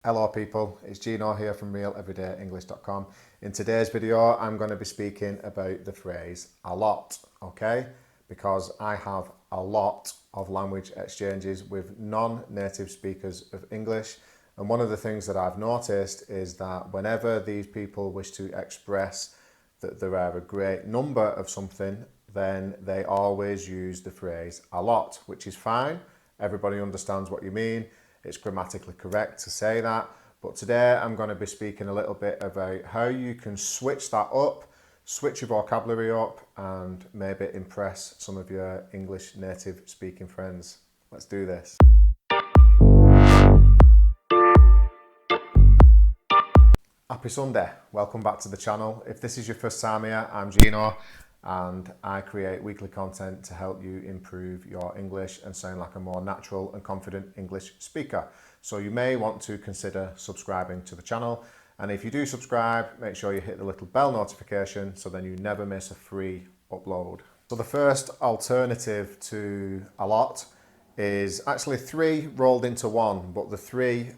Hello people, it's Gino here from realeverydayenglish.com. In today's video, I'm going to be speaking about the phrase a lot, okay? Because I have a lot of language exchanges with non-native speakers of English. And one of the things that I've noticed is that whenever these people wish to express that there are a great number of something, then they always use the phrase a lot, which is fine. Everybody understands what you mean. It's grammatically correct to say that, but today I'm going to be speaking a little bit about how you can switch that up, switch your vocabulary up, and maybe impress some of your English native speaking friends. Let's do this. Happy Sunday, welcome back to the channel. If this is your first time here, I'm Gino and I create weekly content to help you improve your English and sound like a more natural and confident English speaker. So you may want to consider subscribing to the channel, and if you do subscribe, make sure you hit the little bell notification so then you never miss a free upload. So the first alternative to a lot is actually three rolled into one, but the three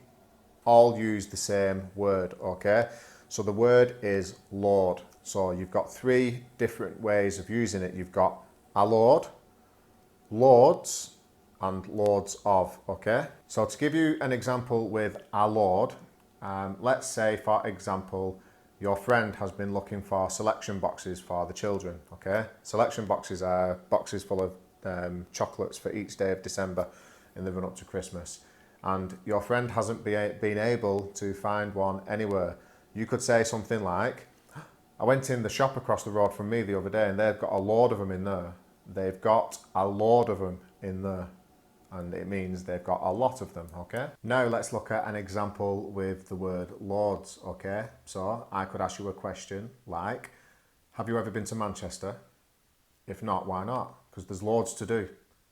all use the same word, okay? So the word is load. So you've got three different ways of using it. You've got a load, loads, and loads of, okay? So to give you an example with a load, let's say, for example, your friend has been looking for selection boxes for the children, okay? Selection boxes are boxes full of chocolates for each day of December in the run up to Christmas. And your friend hasn't been able to find one anywhere. You could say something like, I went in the shop across the road from me the other day and they've got a load of them in there. They've got a load of them in there. And it means they've got a lot of them, okay? Now let's look at an example with the word loads, okay? So I could ask you a question like, have you ever been to Manchester? If not, why not? Because there's loads to do.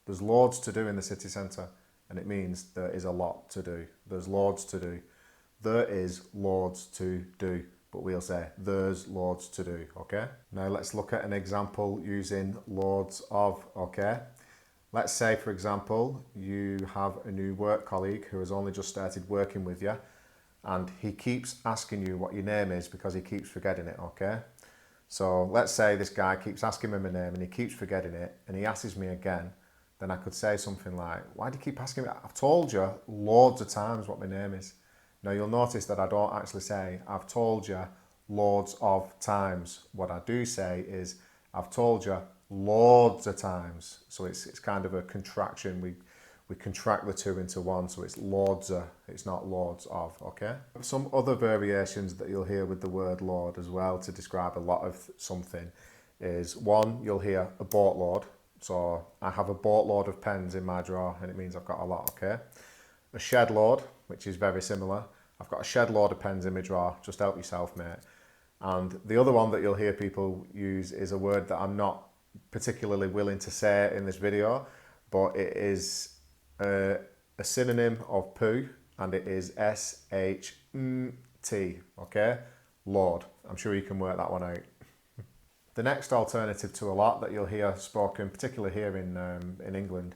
There's loads to do in the city centre. And it means there is a lot to do. There's loads to do. There is loads to do. But we'll say there's loads to do, okay? Now let's look at an example using loads of, okay? Let's say, for example, you have a new work colleague who has only just started working with you and he keeps asking you what your name is because he keeps forgetting it, okay? So let's say this guy keeps asking me my name and he keeps forgetting it and he asks me again, then I could say something like, why do you keep asking me? I've told you loads of times what my name is. Now you'll notice that I don't actually say, I've told you loads of times. What I do say is, I've told you loads of times. So it's kind of a contraction. We contract the two into one, so it's loads of, it's not loads of, okay? Some other variations that you'll hear with the word load as well to describe a lot of something is, one, you'll hear a boatload. So I have a boatload of pens in my drawer and it means I've got a lot, okay? A shed load, which is very similar. I've got a shed load of pens in my drawer, just help yourself, mate. And the other one that you'll hear people use is a word that I'm not particularly willing to say in this video, but it is a synonym of poo, and it is S-H-T, okay? Load. I'm sure you can work that one out. The next alternative to a lot that you'll hear spoken, particularly here in England,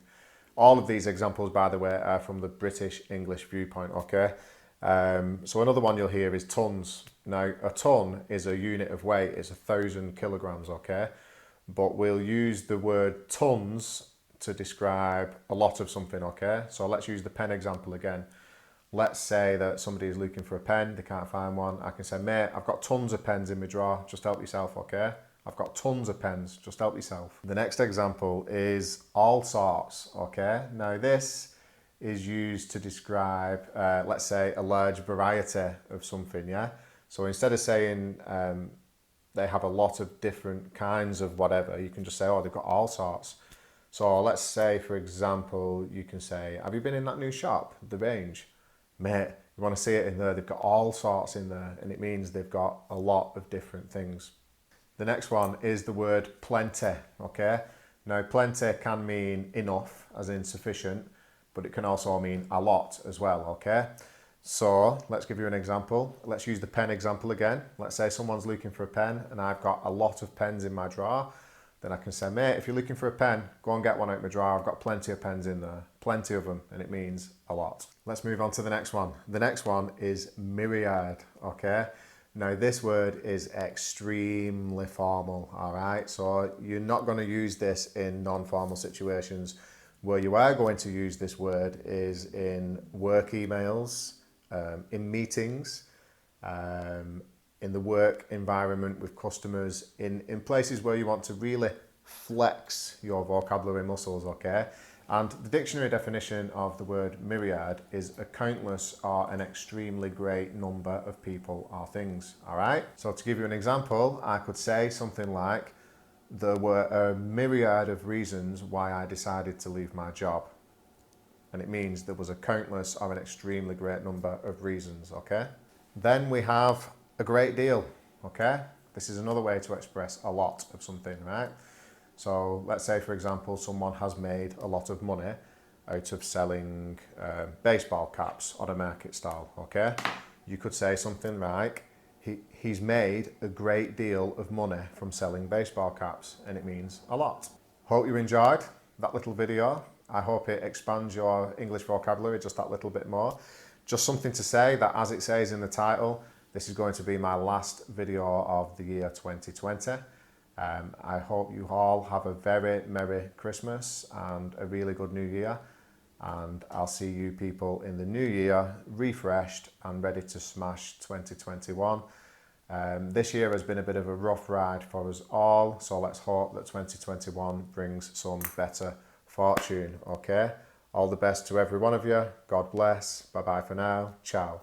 all of these examples, by the way, are from the British English viewpoint, okay? So another one you'll hear is tons. Now, a ton is a unit of weight, it's 1,000 kilograms, okay? But we'll use the word tons to describe a lot of something, okay? So let's use the pen example again. Let's say that somebody is looking for a pen, they can't find one. I can say, mate, I've got tons of pens in my drawer, just help yourself, okay? I've got tons of pens, just help yourself. The next example is all sorts, okay? Now this is used to describe, let's say, a large variety of something, yeah? So instead of saying they have a lot of different kinds of whatever, you can just say, oh, they've got all sorts. So let's say, for example, you can say, have you been in that new shop, The Range? Mate, you want to see it in there, they've got all sorts in there, and it means they've got a lot of different things. The next one is the word plenty, okay? Now, plenty can mean enough, as in sufficient, but it can also mean a lot as well, okay? So, let's give you an example. Let's use the pen example again. Let's say someone's looking for a pen and I've got a lot of pens in my drawer. Then I can say, mate, if you're looking for a pen, go and get one out of my drawer. I've got plenty of pens in there, plenty of them, and it means a lot. Let's move on to the next one. The next one is myriad, okay? Now this word is extremely formal, all right? So you're not going to use this in non-formal situations. Where you are going to use this word is in work emails, in meetings, in the work environment with customers, in places where you want to really flex your vocabulary muscles, okay? And the dictionary definition of the word myriad is a countless or an extremely great number of people or things, all right? So to give you an example, I could say something like, there were a myriad of reasons why I decided to leave my job. And it means there was a countless or an extremely great number of reasons, okay? Then we have a great deal, okay? This is another way to express a lot of something, right? So let's say, for example, someone has made a lot of money out of selling baseball caps on a market stall, okay? You could say something like, he's made a great deal of money from selling baseball caps, and it means a lot. Hope you enjoyed that little video. I hope it expands your English vocabulary just that little bit more. Just something to say that, as it says in the title, this is going to be my last video of the year 2020. I hope you all have a very Merry Christmas and a really good New Year. And I'll see you people in the new year, refreshed and ready to smash 2021. This year has been a bit of a rough ride for us all, so let's hope that 2021 brings some better fortune, okay? All the best to every one of you. God bless. Bye-bye for now. Ciao.